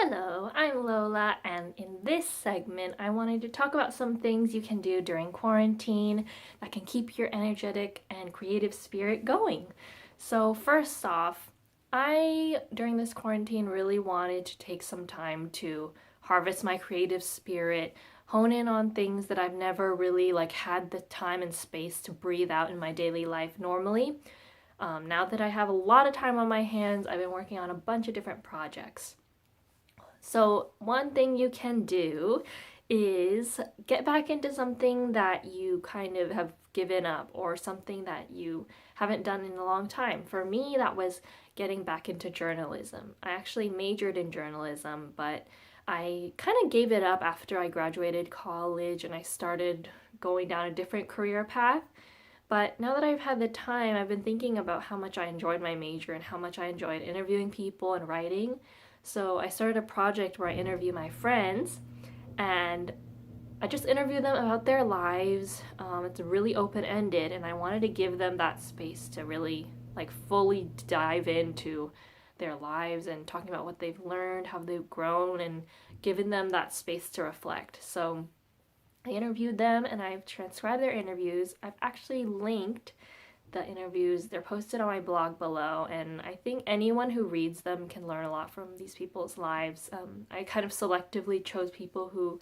Hello, I'm Lola, and in this segment, I wanted to talk about some things you can do during quarantine that can keep your energetic and creative spirit going. So, first off, during this quarantine, really wanted to take some time to harvest my creative spirit, hone in on things that I've never really had the time and space to breathe out in my daily life normally. Now that I have a lot of time on my hands, I've been working on a bunch of different projects. So, one thing you can do is get back into something that you kind of have given up or something that you haven't done in a long time. For me, that was getting back into journalism. I actually majored in journalism, but I kind of gave it up after I graduated college and I started going down a different career path. But now that I've had the time, I've been thinking about how much I enjoyed my major and how much I enjoyed interviewing people and writing. So I started a project where I interview my friends and I just interview them about their lives. It's really open ended, and I wanted to give them that space to really fully dive into their lives and talking about what they've learned, how they've grown, and giving them that space to reflect. So I interviewed them and I've transcribed their interviews. I've actually linked the interviews. They're posted on my blog below, and I think anyone who reads them can learn a lot from these people's lives. I kind of selectively chose people who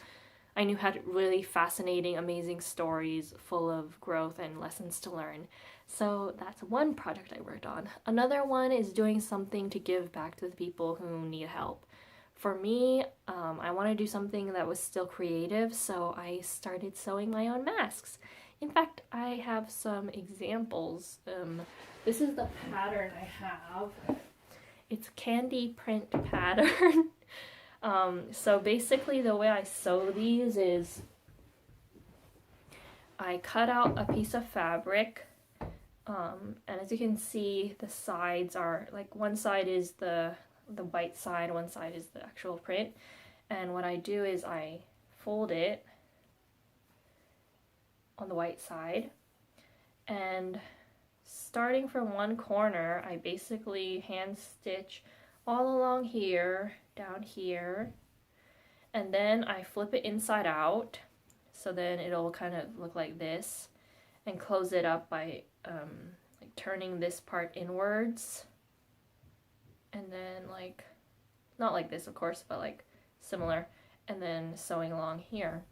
I knew had really fascinating, amazing stories full of growth and lessons to learn. So that's one project I worked on. Another one is doing something to give back to the people who need help. For me, I want to do something that was still creative, so I started sewing my own masks. In fact, I have some examples. This is the pattern I have. It's candy print pattern. So basically the way I sew these is I cut out a piece of fabric, and as you can see, the sides are one side is the white side, one side is the actual print. And what I do is I fold it on the white side, and starting from one corner, I basically hand stitch all along here, down here, and then I flip it inside out, so then it'll kind of look like this, and close it up by turning this part inwards, and then not like this of course, but similar, and then sewing along here.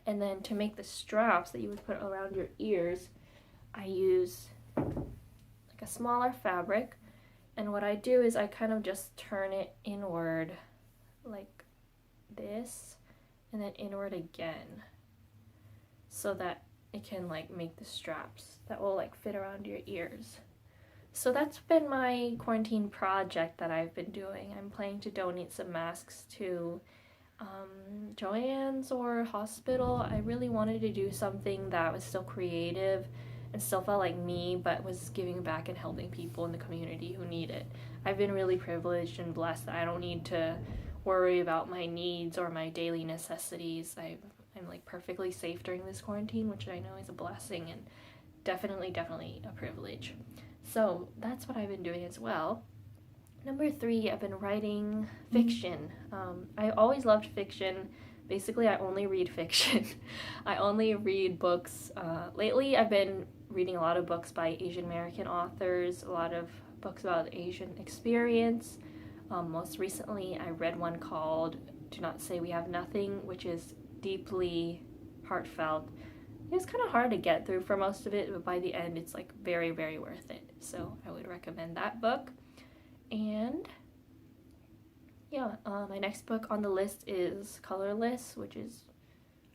And then to make the straps that you would put around your ears, I use a smaller fabric, and what I do is I kind of just turn it inward like this, and then inward again, so that it can make the straps that will fit around your ears. So that's been my quarantine project that I've been doing. I'm planning to donate some masks to Joann's or hospital. I really wanted to do something that was still creative and still felt like me, but was giving back and helping people in the community who need it. I've been really privileged and blessed that I don't need to worry about my needs or my daily necessities. I'm perfectly safe during this quarantine, which I know is a blessing and definitely a privilege. So that's what I've been doing as well. Number 3, I've been writing fiction. I always loved fiction. Basically, I only read fiction. I only read books. Lately, I've been reading a lot of books by Asian American authors, a lot of books about the Asian experience. Most recently, I read one called Do Not Say We Have Nothing, which is deeply heartfelt. It was kind of hard to get through for most of it, but by the end, it's very, very worth it. So I would recommend that book. And yeah, my next book on the list is Colorless, which is,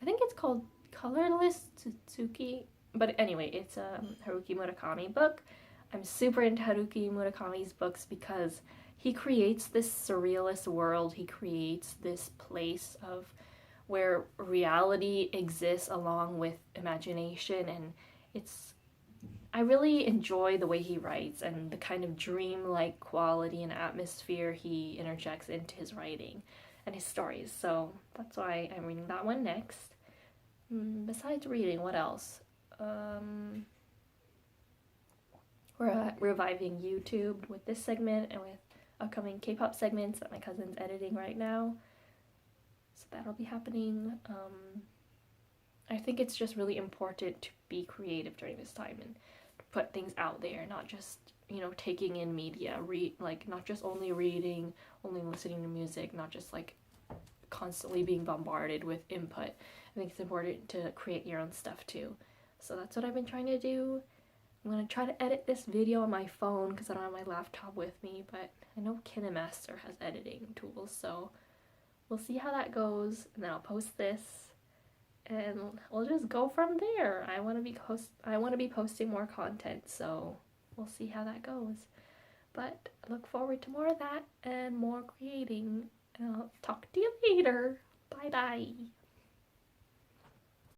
I think it's called Colorless Tsuki. But anyway, it's a Haruki Murakami book. I'm super into Haruki Murakami's books because he creates this surrealist world. He creates this place of where reality exists along with imagination, and I really enjoy the way he writes and the kind of dream-like quality and atmosphere he interjects into his writing and his stories. So that's why I'm reading that one next. Besides reading, what else? We're reviving YouTube with this segment and with upcoming K-pop segments that my cousin's editing right now. So that'll be happening. I think it's just really important to be creative during this time and put things out there, not just, you know, taking in media, not just only reading, only listening to music, not just like constantly being bombarded with input. I think it's important to create your own stuff too. So that's what I've been trying to do. I'm gonna try to edit this video on my phone because I don't have my laptop with me, but I know KineMaster has editing tools, so we'll see how that goes, and then I'll post this, and we'll just go from there. I want to be posting more content, so we'll see how that goes. But I look forward to more of that and more creating. And I'll talk to you later. Bye bye.